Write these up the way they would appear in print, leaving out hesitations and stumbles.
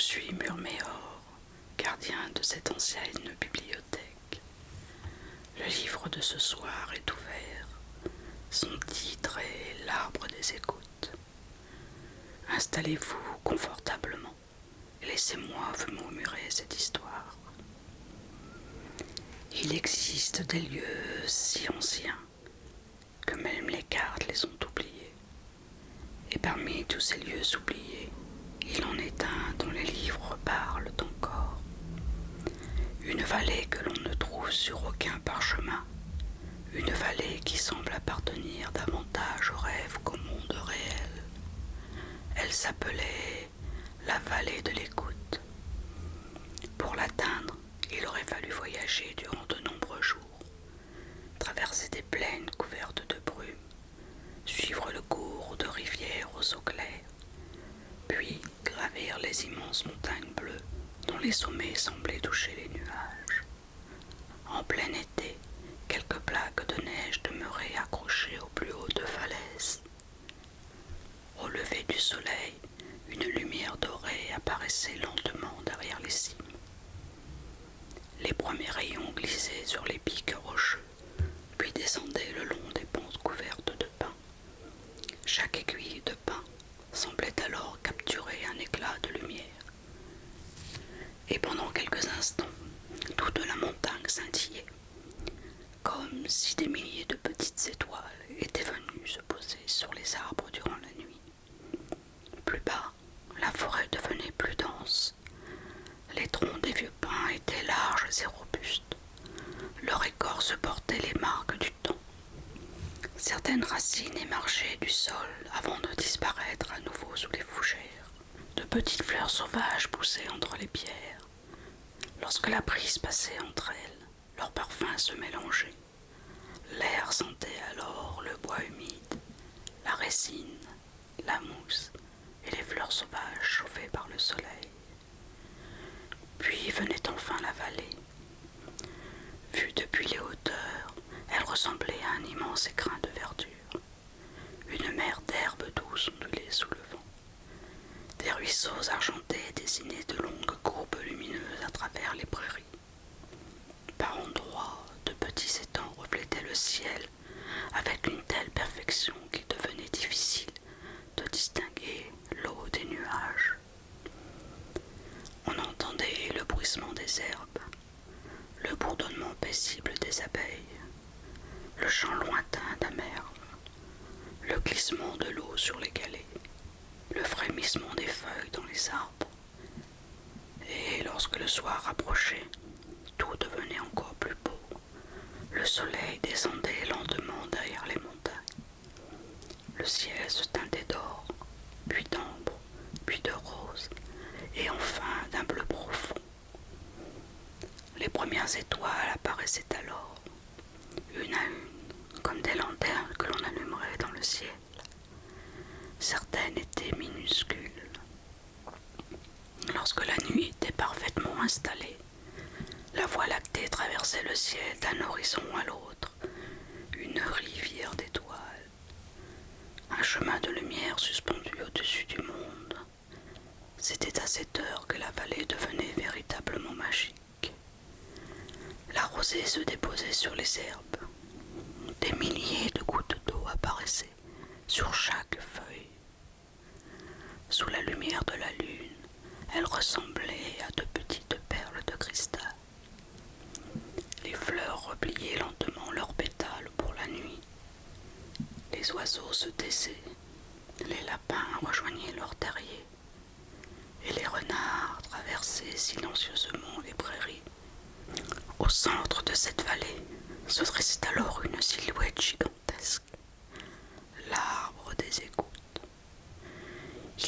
suis Murméor, gardien de cette ancienne bibliothèque. Le livre de ce soir est ouvert. Son titre est L'Arbre des écoutes. Installez-vous confortablement et laissez-moi vous murmurer cette histoire. Il existe des lieux si anciens que même les cartes les ont oubliés. Et parmi tous ces lieux oubliés, il en est un dont les livres parlent encore. Une vallée que l'on ne trouve sur aucun parchemin. Une vallée qui semble appartenir davantage au rêve qu'au monde réel. Elle s'appelait la vallée de l'écoute. Pour l'atteindre, il aurait fallu voyager durant de nombreux jours, traverser des plaines couvertes de brume, suivre le cours de rivières aux eaux claires, puis gravir les immenses montagnes bleues dont les sommets semblaient toucher les nuages. En plein été, quelques plaques de neige demeuraient accrochées au plus haut de falaises. Au lever du soleil, une lumière dorée apparaissait lentement derrière les cimes. Les premiers rayons glissaient sur les pics rocheux, puis descendaient le long des pentes couvertes de pins. Chaque aiguille de pin semblait alors capturer un éclat de lumière. Et pendant quelques instants, toute la montagne scintillait, comme si des milliers de petites étoiles étaient venues se poser sur les arbres durant la nuit. Plus bas, la forêt devenait plus dense. Les troncs des vieux pins étaient larges et robustes. Leur écorce portait les marques du temps. Certaines racines émergeaient du sol avant de disparaître à nouveau sous les fougères. De petites fleurs sauvages poussaient entre les pierres. Lorsque la brise passait entre elles, leurs parfums se mélangeaient. L'air sentait alors le bois humide, la résine, la mousse et les fleurs sauvages chauffées par le soleil. Puis venait enfin la vallée. Vue depuis les hauteurs, elle ressemblait à un immense écrin de verdure. Une mer d'herbes douces ondulait sous le vent. Des ruisseaux argentés dessinaient de longues courbes lumineuses à travers les prairies. Par endroits, de petits étangs reflétaient le ciel avec une telle perfection qu'il devenait difficile de distinguer l'eau des nuages. On entendait le bruissement des herbes, le bourdonnement paisible des abeilles, le chant lointain d'un merle, le glissement de l'eau sur les galets, le frémissement des feuilles dans les arbres. Et lorsque le soir approchait, tout devenait encore plus beau. Le soleil descendait lentement derrière les montagnes. Le ciel se teintait d'or, puis d'ambre, puis de rose, et enfin d'un bleu profond. Les premières étoiles apparaissaient alors, une à une, comme des lanternes que l'on allumerait dans le ciel. Certaines étaient minuscules. Lorsque la nuit était parfaitement installée, la Voie lactée traversait le ciel d'un horizon à l'autre, une rivière d'étoiles, un chemin de lumière suspendu au-dessus du monde. C'était à cette heure que la vallée devenait véritablement magique. La rosée se déposait sur les herbes. Des milliers de gouttes d'eau apparaissaient sur chaque feuille. Sous la lumière de la lune, elle ressemblait à de petites perles de cristal. Les fleurs repliaient lentement leurs pétales pour la nuit. Les oiseaux se taisaient, les lapins rejoignaient leur terrier, et les renards traversaient silencieusement les prairies. Au centre de cette vallée se dressait alors une silhouette gigantesque, l'arbre des écoutes.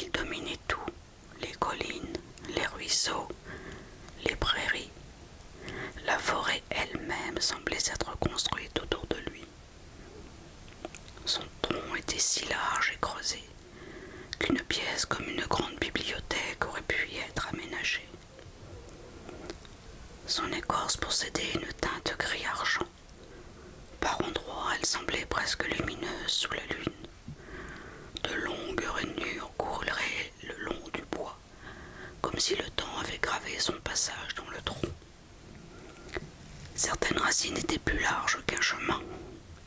Il dominait tout, les collines, les ruisseaux, les prairies. La forêt elle-même semblait s'être construite autour de lui. Son tronc était si large et creusé qu'une pièce comme une grande bibliothèque aurait pu y être aménagée. Son écorce possédait une teinte gris-argent. Par endroits, elle semblait presque lumineuse sous la lune. De longues rainures courraient le long du bois, comme si le temps avait gravé son passage dans le tronc. Certaines racines étaient plus larges qu'un chemin.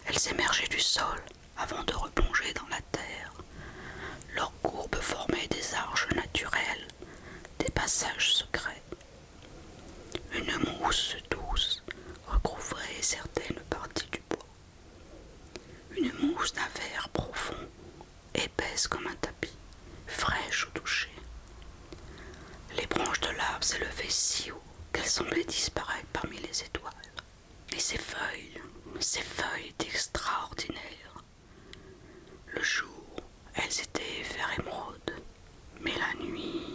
Elles émergeaient du sol avant de replonger dans la terre. Leurs courbes formaient des arches naturelles, des passages secrets. Une mousse douce recouvrait certaines parties du bois. Une mousse d'un vert profond, épaisse comme un tapis, fraîche au toucher. Les branches de l'arbre s'élevaient si haut qu'elles semblaient disparaître parmi les étoiles. Et ces feuilles étaient extraordinaires. Le jour, elles étaient vert émeraude, mais la nuit,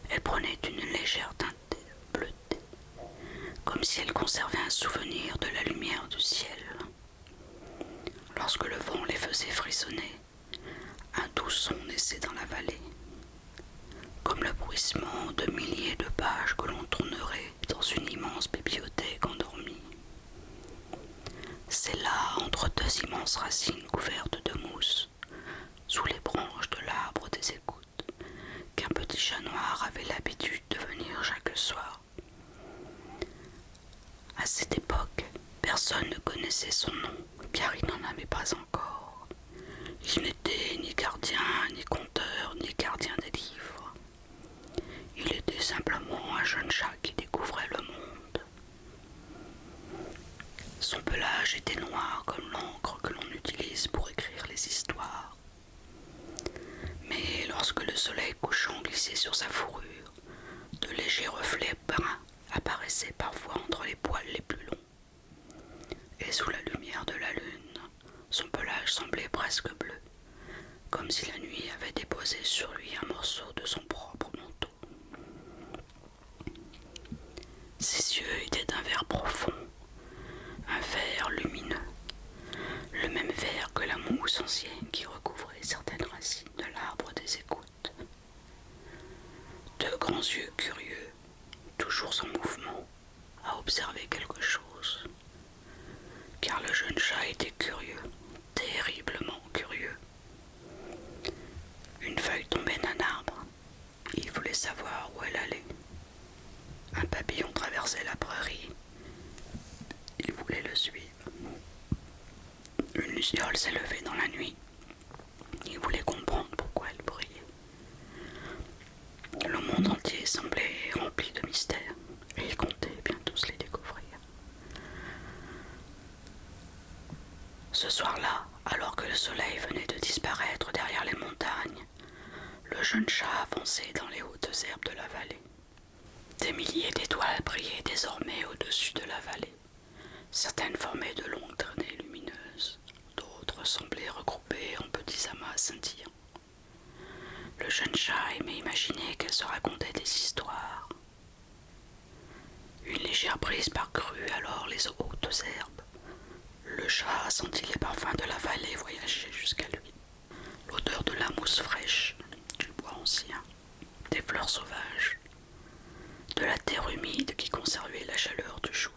elles prenaient une légère teinte bleutée, comme si elles conservaient un souvenir de la lumière du ciel. Lorsque le vent les faisait frissonner, un doux son naissait dans la vallée, comme le bruissement de milliers de pages que l'on tournerait dans une immense bibliothèque endormie. C'est là, entre deux immenses racines couvertes de mousse, sous les branches de l'arbre des écoutes, qu'un petit chat noir avait l'habitude de venir chaque soir. À cette époque, personne ne connaissait son nom, car il n'en avait pas encore. Il n'était ni gardien, ni conteur, ni gardien des livres. Il était simplement un jeune chat qui découvrait le monde. Son pelage était noir comme l'encre que l'on utilise pour écrire les histoires. Mais lorsque le soleil couchant glissait sur sa fourrure, de légers reflets bruns apparaissaient parfois entre les poils les plus longs. Et sous la lumière de la lune, son pelage semblait presque bleu, comme si la nuit avait déposé sur lui un morceau de son propre manteau. Ses yeux étaient d'un vert profond, un vert lumineux, le même vert que la mousse ancienne qui recouvrait certaines racines de l'arbre des écoutes. Deux grands yeux curieux, toujours en mouvement, à observer quelque chose, car le jeune chat était curieux, terriblement curieux. Une feuille tombait d'un arbre, il voulait savoir où elle allait. Un papillon traversait la prairie, il voulait le suivre. Une luciole s'élevait dans la nuit, il voulait comprendre pourquoi elle brillait. Le monde entier semblait rempli de mystères, et il comptait bien tous les découvrir. Ce soir-là, alors que le soleil venait de disparaître derrière les montagnes, le jeune chat avançait dans les hautes herbes de la vallée. Des milliers d'étoiles brillaient désormais au-dessus de la vallée. Certaines formaient de longues traînées lumineuses, d'autres semblaient regroupées en petits amas scintillants. Le jeune chat aimait imaginer qu'elles se racontaient des histoires. Une légère brise parcourut alors les hautes herbes. Le chat sentit les parfums de la vallée voyager jusqu'à lui. L'odeur de la mousse fraîche, du bois ancien, des fleurs sauvages, de la terre humide qui conservait la chaleur du jour.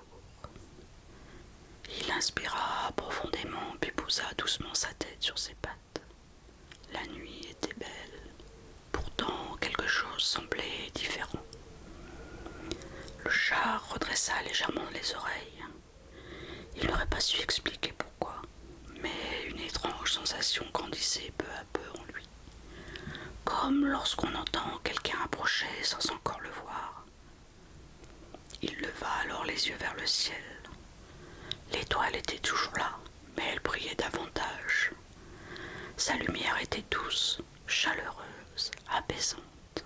Il inspira profondément puis posa doucement sa tête sur ses pattes. La nuit était belle. Pourtant, quelque chose semblait différent. Le chat redressa légèrement les oreilles. Il n'aurait pas su expliquer pourquoi, mais une étrange sensation grandissait peu à peu en lui, comme lorsqu'on entend quelqu'un approcher sans encore le voir. Il leva alors les yeux vers le ciel. L'étoile était toujours là, mais elle brillait davantage. Sa lumière était douce, chaleureuse, apaisante.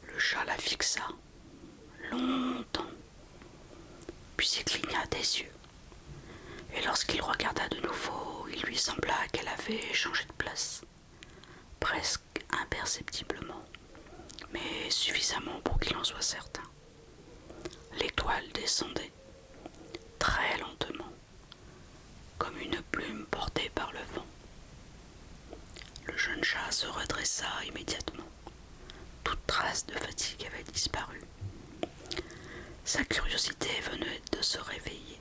Le chat la fixa longtemps, puis il cligna des yeux. Et lorsqu'il regarda de nouveau, il lui sembla qu'elle avait changé de place, presque imperceptiblement, mais suffisamment pour qu'il en soit certain. L'étoile descendait, très lentement, comme une plume portée par le vent. Le jeune chat se redressa immédiatement. Toute trace de fatigue avait disparu. Sa curiosité venait de se réveiller.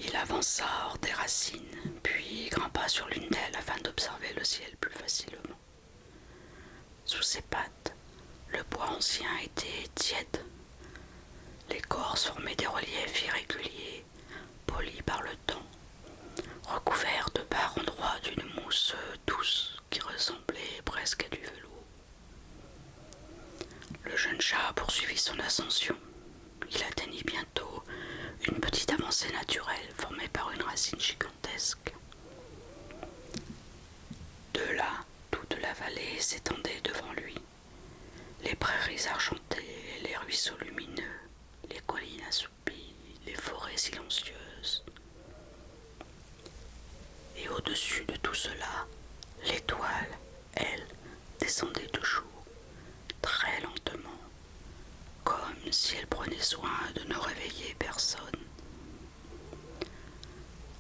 Il avança hors des racines, puis grimpa sur l'une d'elles afin d'observer le ciel plus facilement. Sous ses pattes, le bois ancien était tiède. L'écorce formait des reliefs irréguliers, polis par le temps, recouverts de par endroits d'une mousse douce qui ressemblait presque à du velours. Le jeune chat poursuivit son ascension. Il atteignit bientôt une petite avancée naturelle formée par une racine gigantesque. De là, toute la vallée s'étendait devant lui. Les prairies argentées, les ruisseaux lumineux, les collines assoupies, les forêts silencieuses. Et au-dessus de tout cela, l'étoile, elle, descendait toujours, très lentement, comme si elle prenait soin de ne réveiller personne.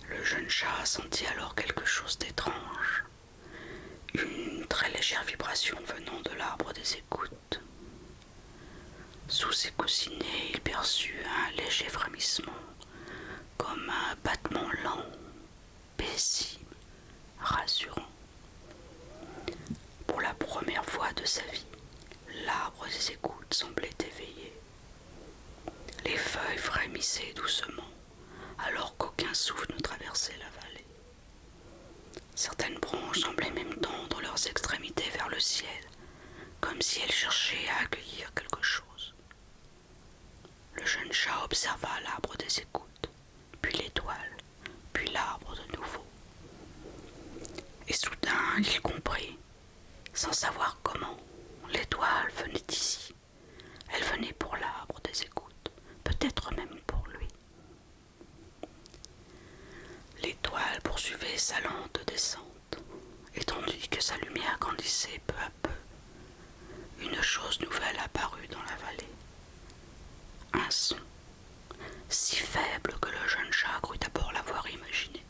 Le jeune chat sentit alors quelque chose d'étrange, une très légère vibration venant de l'arbre des écoutes. Sous ses coussinets, il perçut un léger frémissement, comme un battement lent, paisible, rassurant. Pour la première fois de sa vie, l'arbre des écoutes semblait éveillé. Les feuilles frémissaient doucement, alors qu'aucun souffle ne traversait la vallée. Certaines branches semblaient même tendre leurs extrémités vers le ciel, comme si elles cherchaient à accueillir quelque chose. Le jeune chat observa l'arbre des écoutes, puis l'étoile, puis l'arbre de nouveau. Et soudain, il comprit, sans savoir comment, l'étoile venait ici. Elle venait pour l'arbre des écoutes, peut-être même pour lui. L'étoile poursuivait sa lente descente, et tandis que sa lumière grandissait peu à peu, une chose nouvelle apparut dans la vallée. Un son, si faible que le jeune chat crut d'abord l'avoir imaginé.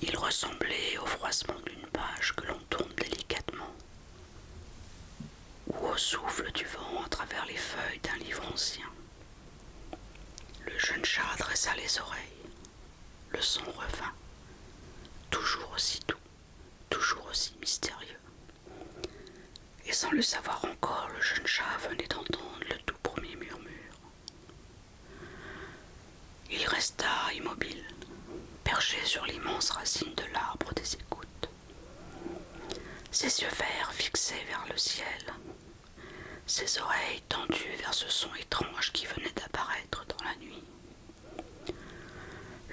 Il ressemblait au froissement d'une page que l'on tourne délicatement, ou au souffle du vent à travers les feuilles d'un livre ancien. Le jeune chat dressa les oreilles. Le son revint, toujours aussi doux, toujours aussi mystérieux. Et sans le savoir encore, le jeune chat venait d'entendre le tout premier murmure. Il resta immobile, perché sur l'immense racine de l'arbre des écoutes. Ses yeux verts fixés vers le ciel, ses oreilles tendues vers ce son étrange qui venait d'apparaître dans la nuit.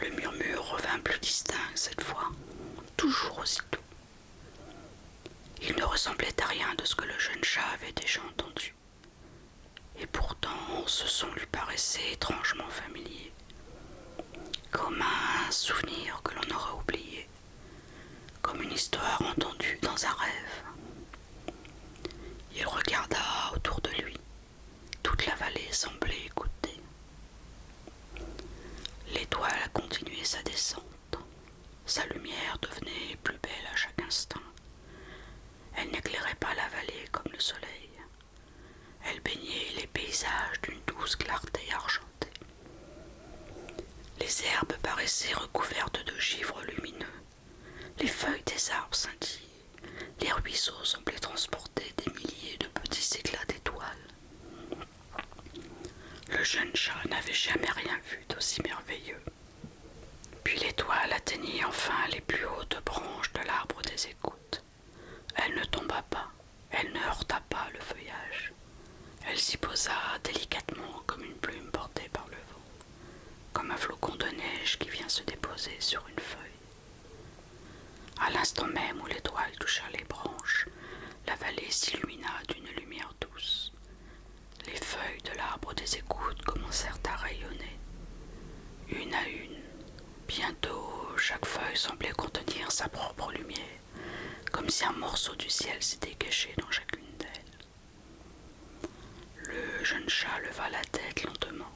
Le murmure revint plus distinct cette fois, toujours aussi doux. Il ne ressemblait à rien de ce que le jeune chat avait déjà entendu. Et pourtant, ce son lui paraissait étrangement familier, comme un souvenir que l'on aurait oublié, comme une histoire entendue dans un rêve. Il regarda autour de lui. Toute la vallée semblait écouter. L'étoile a continué sa descente. Sa lumière devenait plus belle à chaque instant. Elle n'éclairait pas la vallée comme le soleil. Elle baignait les paysages d'une douce clarté argentée. Les herbes paraissaient recouvertes de givre lumineux. Les feuilles des arbres scintillaient. Les ruisseaux semblaient transporter des milliers de petits éclats d'étoiles. Le jeune chat n'avait jamais rien vu d'aussi merveilleux. Puis l'étoile atteignit enfin les plus hautes branches de l'arbre des écoutes. Elle ne tomba pas, elle ne heurta pas le feuillage. Elle s'y posa délicatement comme une plume portée par le vent, comme un flocon de neige qui vient se déposer sur une feuille. À l'instant même où l'étoile toucha les branches, la vallée s'illumina d'une lumière douce. Les feuilles de l'arbre des écoutes commencèrent à rayonner, une à une. Bientôt, chaque feuille semblait contenir sa propre lumière, comme si un morceau du ciel s'était caché dans chacune d'elles. Le jeune chat leva la tête lentement.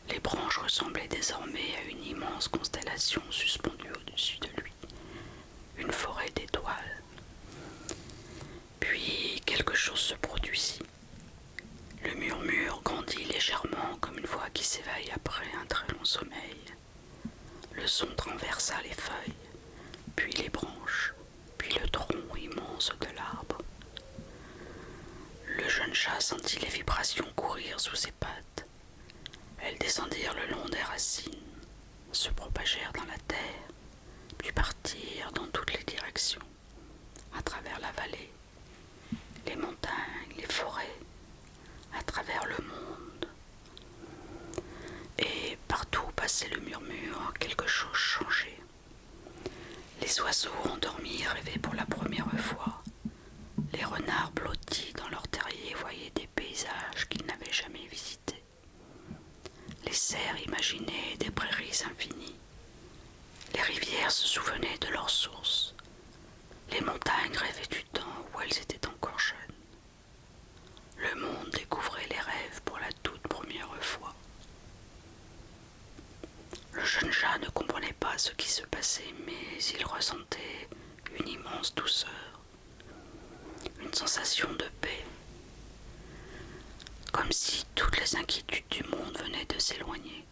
Les branches ressemblaient désormais à une immense constellation suspendue au-dessus de lui, une forêt d'étoiles. Puis quelque chose se produisit. Le murmure grandit légèrement comme une voix qui s'éveille après un très long sommeil. Le son traversa les feuilles, puis les branches, puis le tronc immense silence de l'arbre. Le jeune chat sentit les vibrations courir sous ses pattes. Elles descendirent le long des racines, se propagèrent dans la terre, puis partirent dans toutes les directions, à travers la vallée, les montagnes, les forêts, à travers le monde. Et partout où passait le murmure, quelque chose changeait. Les oiseaux endormis rêvaient pour la première fois. Les renards blottis dans leur terrier voyaient des paysages qu'ils n'avaient jamais visités. Les cerfs imaginaient des prairies infinies. Les rivières se souvenaient de leurs sources. Les montagnes rêvaient du temps où elles étaient encore jeunes. Le monde découvrait les rêves pour la toute première fois. Le jeune chat ne comprenait pas ce qui se passait, mais il ressentait une immense douceur, une sensation de paix, comme si toutes les inquiétudes du monde venaient de s'éloigner,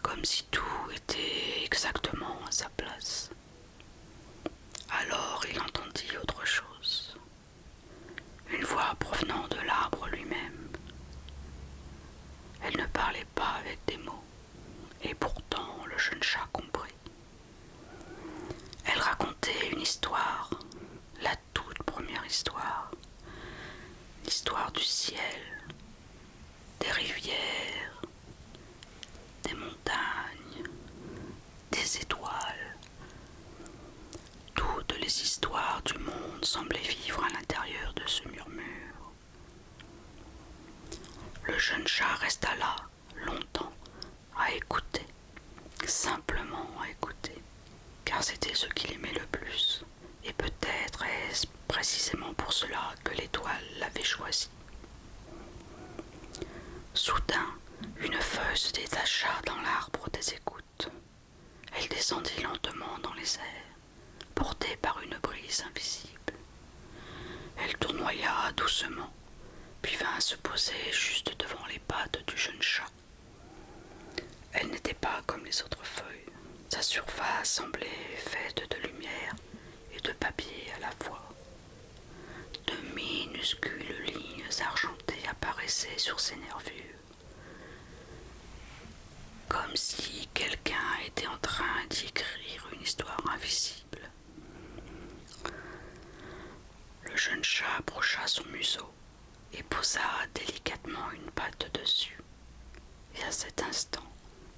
comme si tout était exactement à sa place. Alors il entendit autre chose, une voix provenant de l'arbre lui-même. Elle ne parlait pas avec des mots, et pourtant le jeune chat comprit. Elle racontait une histoire, la toute première histoire, l'histoire du ciel, des rivières, des montagnes, des étoiles. Toutes les histoires du monde semblaient vivre à l'intérieur de ce murmure. Le jeune chat resta là, longtemps, à écouter, simplement à écouter, car c'était ce qu'il aimait le plus, et peut-être est-ce précisément pour cela que l'étoile l'avait choisi. Soudain, une feuille se détacha dans l'arbre des écoutes. Elle descendit lentement dans les airs, portée par une brise invisible. Elle tournoya doucement, puis vint se poser juste devant les pattes du jeune chat. Elle n'était pas comme les autres feuilles. Sa surface semblait faite de lumière et de papier à la fois. De minuscules lignes argentées apparaissaient sur ses nervures, comme si quelqu'un était en train d'y écrire une histoire invisible. Le jeune chat approcha son museau et posa délicatement une patte dessus. Et à cet instant,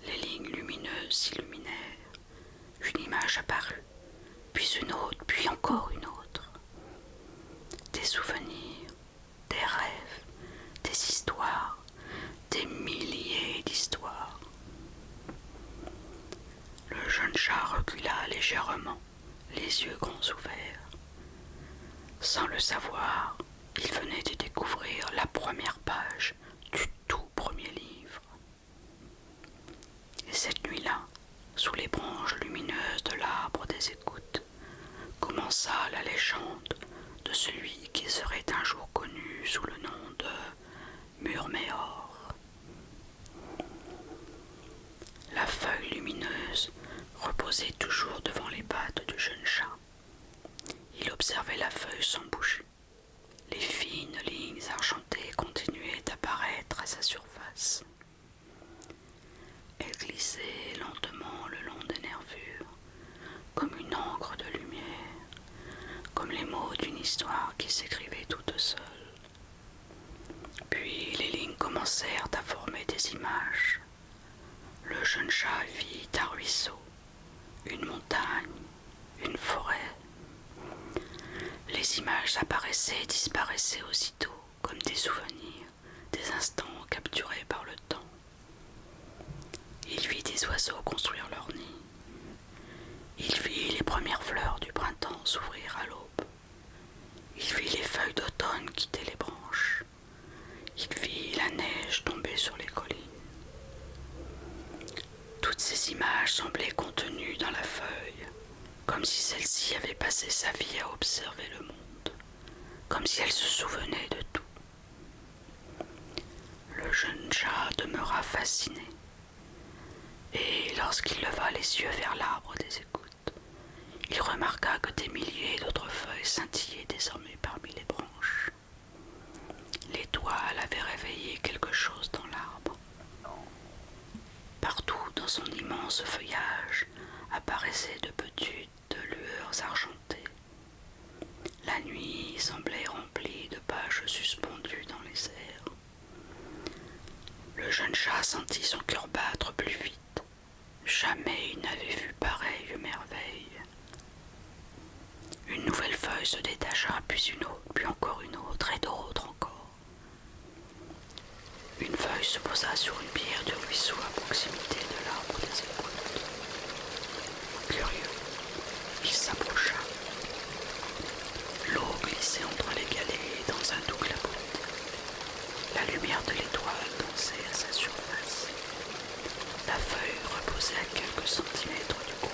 les lignes lumineuses s'illuminèrent. Une image apparut, puis une autre, puis encore une autre. Des souvenirs, des rêves, des histoires, des milliers d'histoires. Le jeune chat recula légèrement, les yeux grands ouverts. Sans le savoir, il venait de découvrir la première page du tout premier livre. Et cette nuit-là, sous les branches lumineuses de l'arbre des écoutes, commença la légende de celui qui serait un jour connu sous le nom de Murméor. La feuille lumineuse reposait toujours devant les pattes du jeune chat. Il observait la feuille sans bouger. Les fines lignes argentées continuaient d'apparaître à sa surface. Elle glissait lentement le long des nervures, comme une encre de lumière, comme les mots d'une histoire qui s'écrivait toute seule. Puis les lignes commencèrent à former des images. Le jeune chat vit un ruisseau, une montagne, une forêt. Les images apparaissaient et disparaissaient aussitôt, comme des souvenirs, des instants capturés par le temps. Il vit des oiseaux construire leur nid. Il vit les premières fleurs du printemps s'ouvrir à l'aube. Il vit les feuilles d'automne quitter les branches. Il vit la neige tomber sur les collines. Toutes ces images semblaient contenues dans la feuille, comme si celle-ci avait passé sa vie à observer le monde, comme si elle se souvenait de tout. Le jeune chat demeura fasciné, et lorsqu'il leva les yeux vers l'arbre des écoutes, Il remarqua que des milliers d'autres feuilles scintillaient désormais parmi les branches. L'étoile avait réveillé quelque chose dans l'arbre. Partout dans son immense feuillage apparaissaient de petites lueurs argentées. La nuit semblait remplie de pages suspendues dans les airs. Le jeune chat sentit son cœur battre plus vite. Jamais il n'avait vu pareille merveille. Une nouvelle feuille se détacha, puis une autre, puis encore une autre, et d'autres encore. Une feuille se posa sur une pierre du ruisseau à proximité de l'arbre des écoutes. Curieux, il s'approcha. L'eau glissait entre les galets dans un doux clapotis. La lumière de l'étoile dansait à sa surface. La feuille reposait à quelques centimètres du groupe.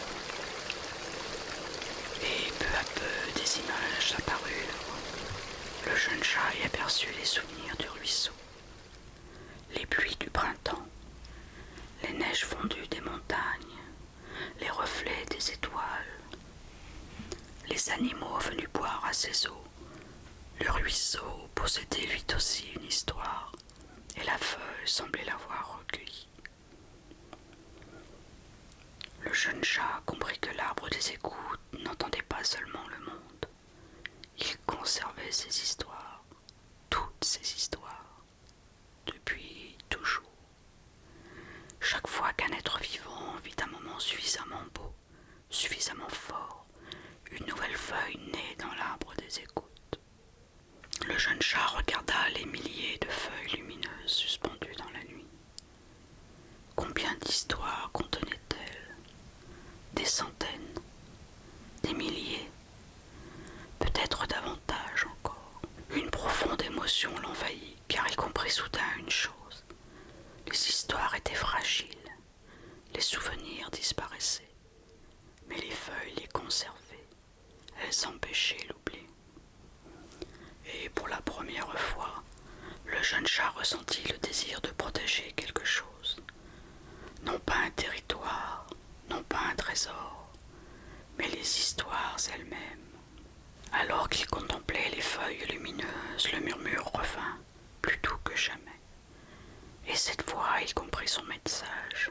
Et peu à peu, des images apparurent. Le jeune chat y aperçut les souvenirs du ruisseau. Les pluies du printemps, les neiges fondues des montagnes, les reflets des étoiles, les animaux venus boire à ses eaux. Le ruisseau possédait lui aussi une histoire, et la feuille semblait l'avoir recueillie. Le jeune chat comprit que l'arbre des écoutes n'entendait pas seulement le monde, il conservait ses histoires, toutes ses histoires, depuis toujours. Chaque fois qu'un être vivant vit un moment suffisamment beau, suffisamment fort, une nouvelle feuille naît dans l'arbre des écoutes. Le jeune chat regarda les milliers de feuilles lumineuses suspendues dans la nuit. Combien d'histoires contenaient-elles? Des centaines, des milliers, peut-être davantage encore. Une profonde émotion l'envahit, car il comprit soudain une chose. Les histoires étaient fragiles, les souvenirs disparaissaient, mais les feuilles les conservaient, elles empêchaient l'oubli. Et pour la première fois, le jeune chat ressentit le désir de protéger quelque chose. Non pas un territoire, non pas un trésor, mais les histoires elles-mêmes. Alors qu'il contemplait les feuilles lumineuses, le murmure revint, plus doux que jamais. Et cette fois, il comprit son message,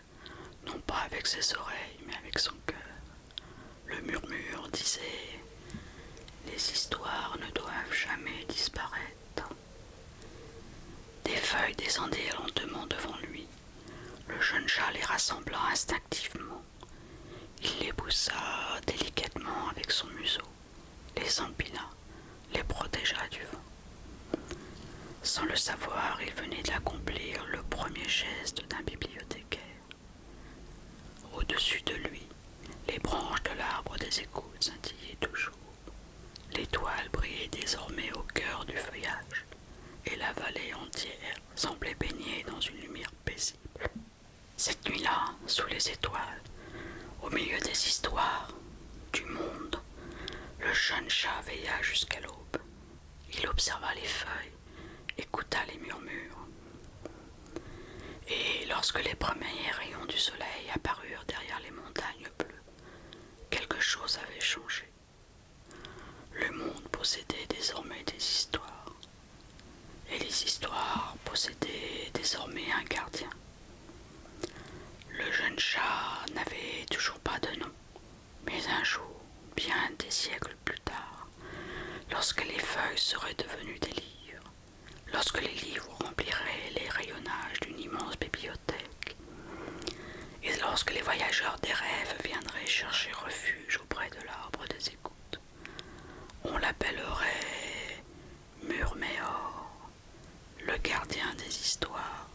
non pas avec ses oreilles, mais avec son cœur. Le murmure disait « Les histoires ne doivent jamais disparaître ». Des feuilles descendaient lentement devant lui. Le jeune chat les rassembla instinctivement. Il les poussa délicatement avec son museau, les empila, les protégea du vent. Sans le savoir, il venait d'accomplir le premier geste d'un bibliothécaire. Au-dessus de lui, les branches de l'arbre des écoutes scintillaient toujours. L'étoile brillait désormais au cœur du feuillage, et la vallée entière semblait baignée dans une lumière paisible. Cette nuit-là, sous les étoiles, au milieu des histoires, du monde, le jeune chat veilla jusqu'à l'aube. Il observa les feuilles, écouta les murmures. Et lorsque les premiers rayons du soleil apparurent derrière les montagnes bleues, quelque chose avait changé. Le monde possédait désormais des histoires, et les histoires possédaient désormais un gardien. Le jeune chat n'avait toujours pas de nom, mais un jour, bien des siècles plus tard, lorsque les feuilles seraient devenues des livres, lorsque les livres rempliraient les rayonnages d'une immense bibliothèque, et lorsque les voyageurs des rêves viendraient chercher refuge auprès de l'arbre des écoutes, on l'appellerait Murméor, le gardien des histoires,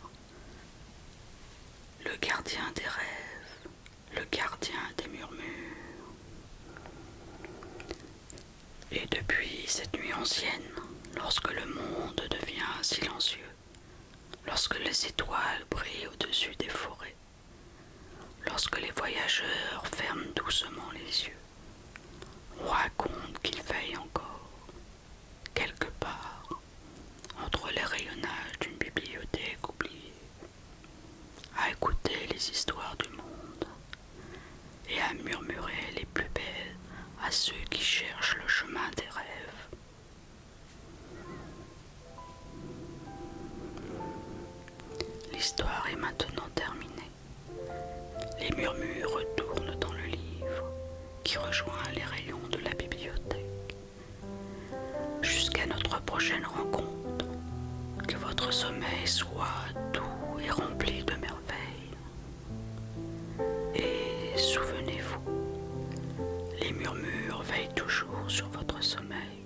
le gardien des rêves, le gardien des murmures. Et depuis cette nuit ancienne, lorsque le monde devient silencieux, lorsque les étoiles brillent au-dessus des forêts, lorsque les voyageurs ferment doucement les yeux, on raconte qu'il veille encore, quelque part, entre les rayonnages d'une bibliothèque oubliée, à écouter les histoires du monde et à murmurer les plus belles histoire est maintenant terminée. Les murmures retournent dans le livre qui rejoint les rayons de la bibliothèque. Jusqu'à notre prochaine rencontre, que votre sommeil soit doux et rempli de merveilles. Et souvenez-vous, les murmures veillent toujours sur votre sommeil.